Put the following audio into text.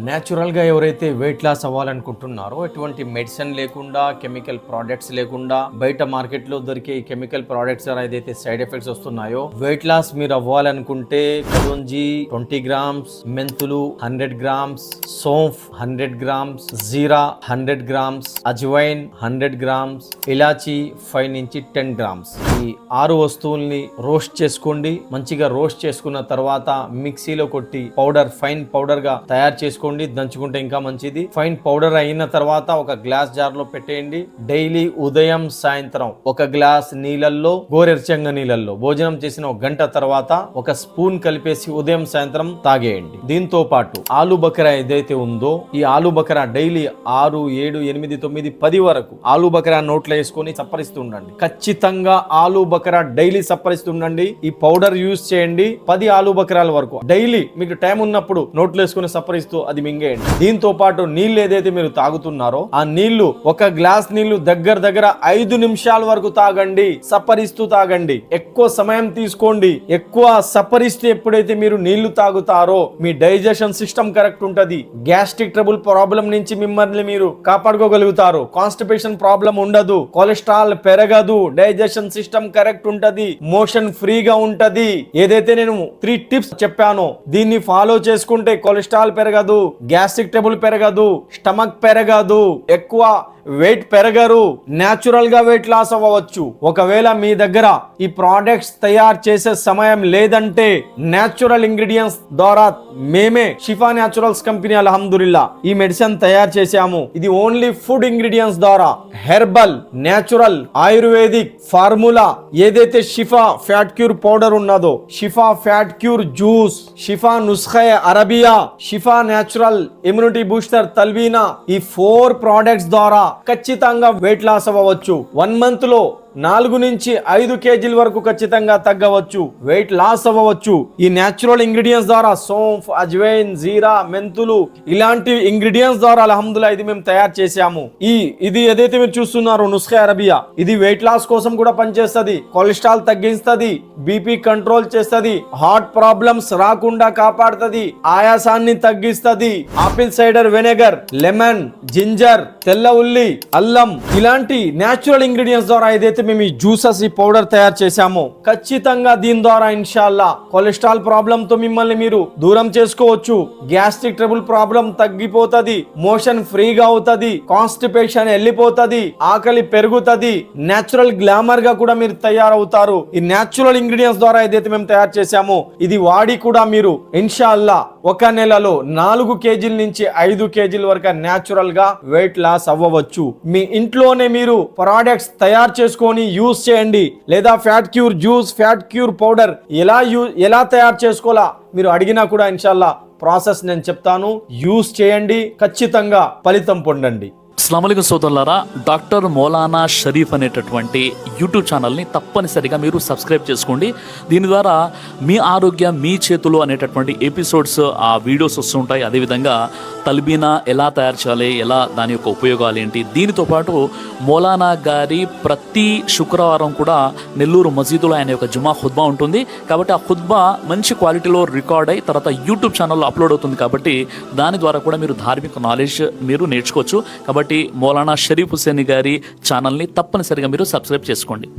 న్యాచురల్గా ఎవరైతే weight loss అవ్వాలనుకుంటున్నారో ఎటువంటి మెడిసిన్ లేకుండా కెమికల్ ప్రోడక్ట్స్ లేకుండా బయట మార్కెట్లో దొరికే కెమికల్ ప్రోడక్ట్స్ ఏదైతే సైడ్ ఎఫెక్ట్స్ వస్తున్నాయో వెయిట్ లాస్ మీరు అవ్వాలనుకుంటే కలోంజీ 20 గ్రామ్స్, మెంతులు 100 గ్రామ్స్, సోంఫ్ 100 గ్రామ్స్, జీరా 100 గ్రామ్స్, అజ్వైన్ 100 గ్రామ్స్, ఇలాచి 5 నుంచి 10 గ్రామ్స్. ఈ 6 వస్తువుల్ని రోస్ట్ చేసుకోండి. మంచిగా రోస్ట్ చేసుకున్న తర్వాత మిక్సీలో కొట్టి పౌడర్ ఫైన్ పౌడర్ గా తయారు చేసుకోండి. దంచుకుంటే ఇంకా మంచిది. ఫైన్ పౌడర్ అయిన తర్వాత ఒక గ్లాస్ జార్ లో పెట్టేయండి. డైలీ ఉదయం సాయంత్రం ఒక గ్లాస్ నీళ్ళల్లో, గోరెచ్చంగ నీళ్ళల్లో భోజనం చేసిన 1 గంట తర్వాత ఒక స్పూన్ కలిపేసి ఉదయం సాయంత్రం తాగేయండి. దీంతో పాటు ఆలు బకరా ఏదైతే ఉందో ఈ ఆలు బకరా డైలీ 6, 7, 8, 9, 10 వరకు ఆలు బకరా నోట్లో వేసుకొని సప్పరిస్తూ ఉండండి. ఖచ్చితంగా ఆలు బకరా డైలీ సప్పరిస్తూ ఉండండి. ఈ పౌడర్ యూజ్ చేయండి. 10 ఆలు బకరాల వరకు డైలీ మీకు టైం ఉన్నప్పుడు నోట్లో వేసుకుని సప్పరిస్తూ అది మింగేయండి. దీంతో పాటు నీళ్లు ఏదైతే మీరు తాగుతున్నారో ఆ నీళ్లు ఒక గ్లాస్ నీళ్లు దగ్గర 5 నిమిషాల వరకు తాగండి. సప్పరిస్తూ తాగండి. ఎక్కువ సమయం తీసుకోండి. ఎక్కువ సప్పరిస్తూ ఎప్పుడైతే మీరు నీళ్లు తాగుతారో మీ డైజెషన్ సిస్టమ్ కరెక్ట్ ఉంటది. గ్యాస్ట్రిక్ ట్రబుల్ ప్రాబ్లం నుంచి మిమ్మల్ని మీరు కాపాడుకోగలుగుతారు. కాన్స్టిపేషన్ ప్రాబ్లం ఉండదు. కొలెస్ట్రాల్ పెరగదు. డైజెషన్ సిస్టమ్ కరెక్ట్ ఉంటది. మోషన్ ఫ్రీగా ఉంటది. ఏదైతే నేను 3 టిప్స్ చెప్పానో దీన్ని ఫాలో చేసుకుంటే కొలెస్ట్రాల్ పెరగదు, గ్యాస్ట్రిక్ ట్రబుల్ పెరగదు, స్టమక్ పెరగదు, ఎక్కువ వెయిట్ పెరగరు, న్యాచురల్ గా వెయిట్ లాస్ అవ్వచ్చు. ఒకవేళ మీ దగ్గర ఈ ప్రోడక్ట్స్ తయారు చేసే సమయం లేదంటే న్యాచురల్ ఇంగ్రీడియంట్స్ ద్వారా మేమే షిఫా న్యాచురల్స్ కంపెనీ అల్హమ్దులిల్లా ఈ మెడిసిన్ తయారు చేశాము. ఇది ఓన్లీ ఫుడ్ ఇంగ్రీడియంట్స్ ద్వారా హెర్బల్, న్యాచురల్, ఆయుర్వేదిక్ ఫార్ములా ఏదైతే షిఫా ఫ్యాట్ క్యూర్ పౌడర్ ఉన్నదో, Shifa fat cure juice, Shifa నుస్ఖే అరబియా, షిఫా న్యాచురల్ ఇమ్యూనిటీ బూస్టర్ తల్వీనా, ఈ 4 ప్రోడక్ట్స్ ద్వారా ఖచ్చితంగా వెయిట్ లాస్ అవ్వచ్చు. 1 మంత్ లో 4 నుంచి 5 కేజీల వరకు ఖచ్చితంగా తగ్గవచ్చు. వెయిట్ లాస్ అవ్వచ్చు. ఈ న్యాచురల్ ఇంగ్రీడియంట్స్ ద్వారా సోంఫ్, అజ్వైన్, జీరా, మెంతులు ఇలాంటి ఇంగ్రీడియంట్స్ ద్వారా అల్హమ్దుల్లా ఇది మేము తయారు చేసాము. ఇది ఏదైతే మీరు చూస్తున్నారో నుస్ఖే అరబియా ఇది వెయిట్ లాస్ కోసం కూడా పనిచేస్తుంది. కొలెస్ట్రాల్ తగ్గిస్తుంది, బీపీ కంట్రోల్ చేస్తుంది, హార్ట్ ప్రాబ్లమ్స్ రాకుండా కాపాడుతుంది, ఆయాసాన్ని తగ్గిస్తుంది. Apple cider vinegar, lemon, ginger, తెల్ల ఉల్లి, అల్లం ఇలాంటి న్యాచురల్ ఇంగ్రీడియంట్స్ ద్వారా ఏదైతే మేము ఈ జ్యూసెస్, ఈ పౌడర్ తయారు చేశాము ఖచ్చితంగా దీని ద్వారా ఇన్షాల్లా కొలెస్ట్రాల్ ప్రాబ్లం తో మిమ్మల్ని మీరు దూరం చేసుకోవచ్చు. గ్యాస్ట్రిక్ ట్రబుల్ ప్రాబ్లం తగ్గిపోతుంది, మోషన్ ఫ్రీగా అవుతుంది, కాన్స్టిపేషన్ వెళ్ళిపోతుంది, ఆకలి పెరుగుతుంది, న్యాచురల్ గ్లామర్ గా కూడా మీరు తయారవుతారు. ఈ న్యాచురల్ ఇంగ్రీడియంట్స్ ద్వారా ఏదైతే మేము తయారు చేశామో ఇది వాడి కూడా మీరు ఇన్షాల్లా 1 నెలలో 4 కేజీల నుంచి 5 కేజీల వరకు న్యాచురల్ గా వెయిట్ లాస్ అవ్వవచ్చు. మీ ఇంట్లోనే మీరు ప్రోడక్ట్స్ తయారు చేసుకొని యూజ్ చేయండి. లేదా fat cure juice, fat cure powder ఎలా తయారు చేసుకోవాలా మీరు అడిగినా కూడా ఇన్షాల్లా ప్రాసెస్ నేను చెప్తాను. యూజ్ చేయండి, ఖచ్చితంగా ఫలితం పొందండి. అస్సలాముఅలైకుం సోదరులారా, డాక్టర్ మౌలానా షరీఫ్ అనేటటువంటి యూట్యూబ్ ఛానల్ని తప్పనిసరిగా మీరు సబ్స్క్రైబ్ చేసుకోండి. దీని ద్వారా మీ ఆరోగ్యం మీ చేతులు అనేటటువంటి ఎపిసోడ్స్, ఆ వీడియోస్ వస్తుంటాయి. అదేవిధంగా తల్బీనా ఎలా తయారు చేయాలి, ఎలా దాని యొక్క ఉపయోగాలు ఏంటి, దీనితో పాటు మౌలానా గారి ప్రతి శుక్రవారం కూడా నెల్లూరు మసీదులో ఆయన యొక్క జుమా ఖుత్బా ఉంటుంది. కాబట్టి ఆ ఖుత్బా మంచి క్వాలిటీలో రికార్డ్ అయ్యి తర్వాత యూట్యూబ్ ఛానల్లో అప్లోడ్ అవుతుంది. కాబట్టి దాని ద్వారా కూడా మీరు ధార్మిక నాలెడ్జ్ మీరు నేర్చుకోవచ్చు. కాబట్టి మౌలానా షరీఫ్ హుస్సేని గారి ఛానల్ని తప్పనిసరిగా మీరు సబ్స్క్రైబ్ చేసుకోండి.